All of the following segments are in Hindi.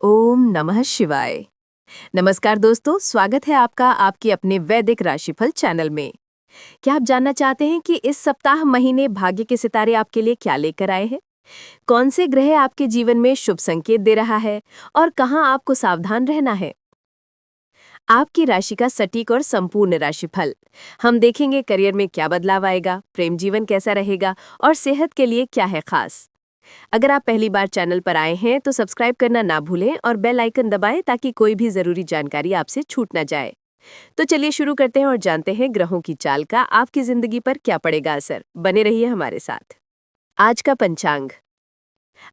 ओम नमः शिवाय। नमस्कार दोस्तों, स्वागत है आपका आपके अपने वैदिक राशिफल चैनल में। क्या आप जानना चाहते हैं कि इस सप्ताह महीने भाग्य के सितारे आपके लिए क्या लेकर आए हैं? कौन से ग्रह आपके जीवन में शुभ संकेत दे रहा है और कहां आपको सावधान रहना है? आपकी राशि का सटीक और संपूर्ण राशिफल। हम देखेंगे करियर में क्या बदलाव आएगा, प्रेम जीवन कैसा रहेगा और सेहत के लिए क्या है खास। अगर आप पहली बार चैनल पर आए हैं तो सब्सक्राइब करना ना भूलें और बेल आइकन दबाएं ताकि कोई भी जरूरी जानकारी आपसे छूट ना जाए। तो चलिए शुरू करते हैं और जानते हैं ग्रहों की चाल का आपकी जिंदगी पर क्या पड़ेगा असर। बने रहिए हमारे साथ। आज का पंचांग।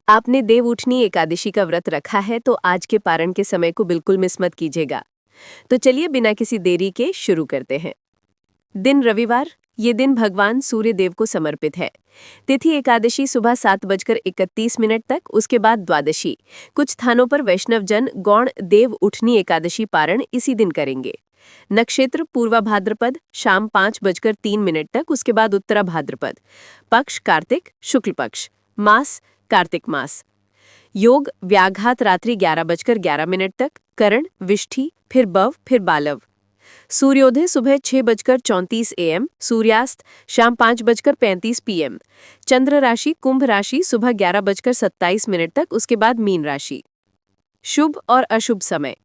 आपने देव उठनी एकादशी का व्रत रखा है तो आज के पारण के समय को बिल्कुल मिस मत कीजिएगा। तो चलिए बिना किसी देरी के शुरू करते हैं। दिन रविवार। ये दिन भगवान सूर्य देव को समर्पित है। तिथि एकादशी सुबह 7:31 तक, उसके बाद द्वादशी। कुछ स्थानों पर वैष्णव जन गौण देव उठनी एकादशी पारण इसी दिन करेंगे। नक्षत्र पूर्वा भाद्रपद शाम 5:03 तक, उसके बाद उत्तरा भाद्रपद। पक्ष कार्तिक शुक्ल पक्ष। मास कार्तिक मास। योग व्याघात रात्रि 11:11 तक। करण विष्ठी फिर बव फिर बालव। सूर्योदय सुबह 6:34 AM, सूर्यास्त शाम 5:35 PM। चंद्र राशि कुंभ राशि सुबह 11:27 तक, उसके बाद मीन राशि। शुभ और अशुभ समय।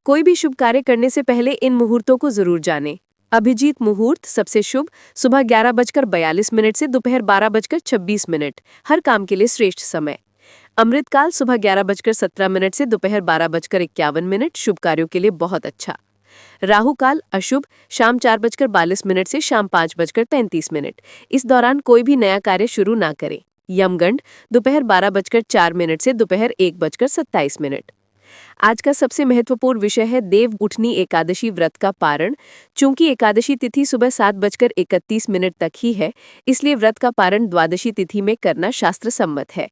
कोई भी शुभ कार्य करने से पहले इन मुहूर्तों को जरूर जानें। अभिजीत मुहूर्त सबसे शुभ सुबह 11:42 से दोपहर 12:26, हर काम के लिए श्रेष्ठ समय। अमृतकाल सुबह 11:17 से दोपहर 12:51, शुभ कार्यों के लिए बहुत अच्छा। राहु काल अशुभ शाम 4:42 से शाम 5:35। इस दौरान कोई भी नया कार्य शुरू ना करें। यमगंड दोपहर 12:04 से दोपहर 1:27। आज का सबसे महत्वपूर्ण विषय है देव उठनी एकादशी व्रत का पारण। चूंकि एकादशी तिथि सुबह 7:31 तक ही है, इसलिए व्रत का पारण द्वादशी तिथि में करना शास्त्र सम्मत है।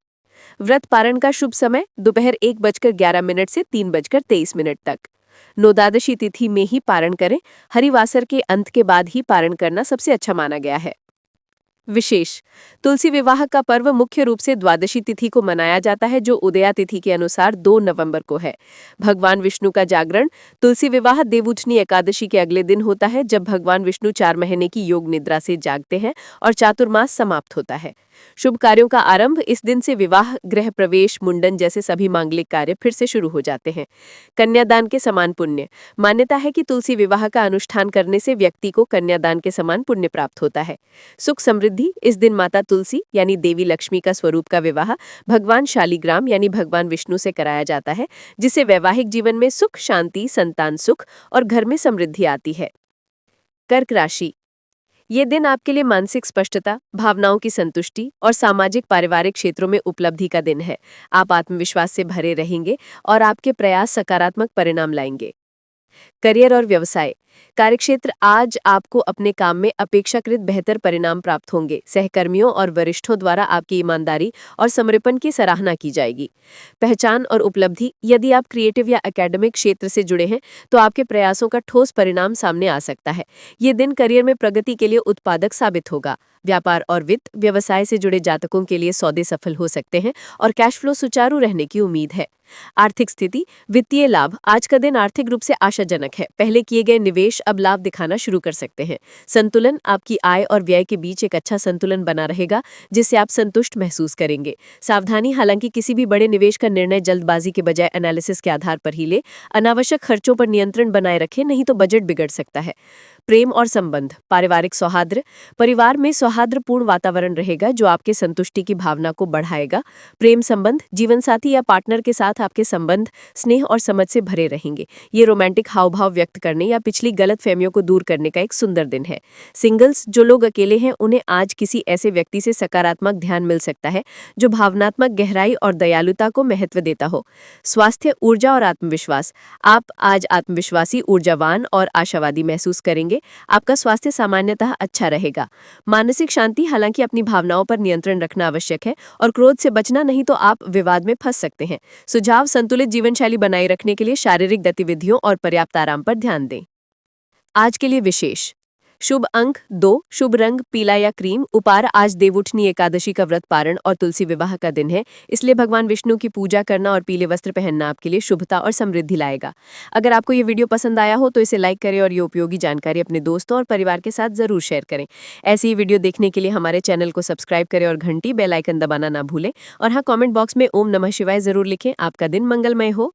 व्रत पारण का शुभ समय दोपहर 1:11 से 3:23 तक। नोदादशी तिथि में ही पारण करें। हरिवासर के अंत के बाद ही पारण करना सबसे अच्छा माना गया है। विशेष तुलसी विवाह का पर्व मुख्य रूप से द्वादशी तिथि को मनाया जाता है, जो उदया तिथि के अनुसार 2 नवंबर को है। भगवान विष्णु का जागरण। तुलसी विवाह देवउठनी एकादशी के अगले दिन होता है, जब भगवान विष्णु 4 महीने की योग निद्रा से जागते हैं और चातुर्मास समाप्त होता है। शुभ कार्यों का आरंभ इस दिन से विवाह, गृह प्रवेश, मुंडन जैसे सभी मांगलिक कार्य फिर से शुरू हो जाते हैं। कन्यादान के समान पुण्य। मान्यता है कि तुलसी विवाह का अनुष्ठान करने से व्यक्ति को कन्यादान के समान पुण्य प्राप्त होता है। सुख समृद्धि। इस दिन माता तुलसी यानी देवी लक्ष्मी का स्वरूप का विवाह भगवान शालिग्राम यानी भगवान विष्णु से कराया जाता है, जिससे वैवाहिक जीवन में सुख शांति, संतान सुख और घर में समृद्धि आती है। कर्क राशि। ये दिन आपके लिए मानसिक स्पष्टता, भावनाओं की संतुष्टि और सामाजिक पारिवारिक क्षेत्रों में उपलब्धि का दिन है। आप आत्मविश्वास से भरे रहेंगे और आपके प्रयास सकारात्मक परिणाम लाएंगे। करियर और व्यवसाय। कार्यक्षेत्र आज आपको अपने काम में अपेक्षाकृत बेहतर परिणाम प्राप्त होंगे। सहकर्मियों और वरिष्ठों द्वारा आपकी ईमानदारी और समर्पण की सराहना की जाएगी। पहचान और उपलब्धि। यदि आप क्रिएटिव या एकेडमिक क्षेत्र से जुड़े हैं तो आपके प्रयासों का ठोस परिणाम सामने आ सकता है। ये दिन करियर में प्रगति के लिए उत्पादक साबित होगा। व्यापार और वित्त व्यवसाय से जुड़े जातकों के लिए सौदे सफल हो सकते हैं और कैश फ्लो सुचारू रहने की उम्मीद है। आर्थिक स्थिति। वित्तीय लाभ। आज का दिन आर्थिक रूप से आशाजनक है। पहले किए गए निवेश अब लाभ दिखाना शुरू कर सकते हैं। संतुलन। आपकी आय और व्यय के बीच एक अच्छा संतुलन बना रहेगा, जिससे आप संतुष्ट महसूस करेंगे। सावधानी। हालांकि किसी भी बड़े निवेश का निर्णय जल्दबाजी के बजाय एनालिसिस के आधार पर ही ले। अनावश्यक खर्चों पर नियंत्रण बनाए रखें, नहीं तो बजट बिगड़ सकता है। प्रेम और संबंध। पारिवारिक सौहार्द। परिवार में सौहार्दपूर्ण वातावरण रहेगा, जो आपके संतुष्टि की भावना को बढ़ाएगा। प्रेम संबंध। जीवन साथी या पार्टनर के साथ आपके संबंध स्नेह और समझ से भरे रहेंगे। ये रोमांटिक हाव भाव व्यक्त करने या पिछली गलत फहमियों को दूर करने का एक सुंदर दिन है। सिंगल्स। जो लोग अकेले हैं उन्हें आज किसी ऐसे व्यक्ति से सकारात्मक ध्यान मिल सकता है, जो भावनात्मक गहराई और दयालुता को महत्व देता हो। स्वास्थ्य, ऊर्जा और आत्मविश्वास। आप आज आत्मविश्वासी, ऊर्जावान और आशावादी महसूस करेंगे। आपका स्वास्थ्य सामान्यतः अच्छा रहेगा। मानसिक शांति। हालांकि अपनी भावनाओं पर नियंत्रण रखना आवश्यक है और क्रोध से बचना, नहीं तो आप विवाद में फंस सकते हैं। सुझाव। संतुलित जीवनशैली बनाए रखने के लिए शारीरिक गतिविधियों और पर्याप्त आराम पर ध्यान दें। आज के लिए विशेष शुभ अंक 2, शुभ रंग पीला या क्रीम। उपार आज देवउठनी एकादशी का व्रत पारण और तुलसी विवाह का दिन है, इसलिए भगवान विष्णु की पूजा करना और पीले वस्त्र पहनना आपके लिए शुभता और समृद्धि लाएगा। अगर आपको ये वीडियो पसंद आया हो तो इसे लाइक करें और ये उपयोगी जानकारी अपने दोस्तों और परिवार के साथ जरूर शेयर करें। ऐसी ही वीडियो देखने के लिए हमारे चैनल को सब्सक्राइब करें और घंटी बेल आइकन दबाना ना भूलें। और हाँ, कमेंट बॉक्स में ओम नमः शिवाय जरूर लिखें। आपका दिन मंगलमय हो।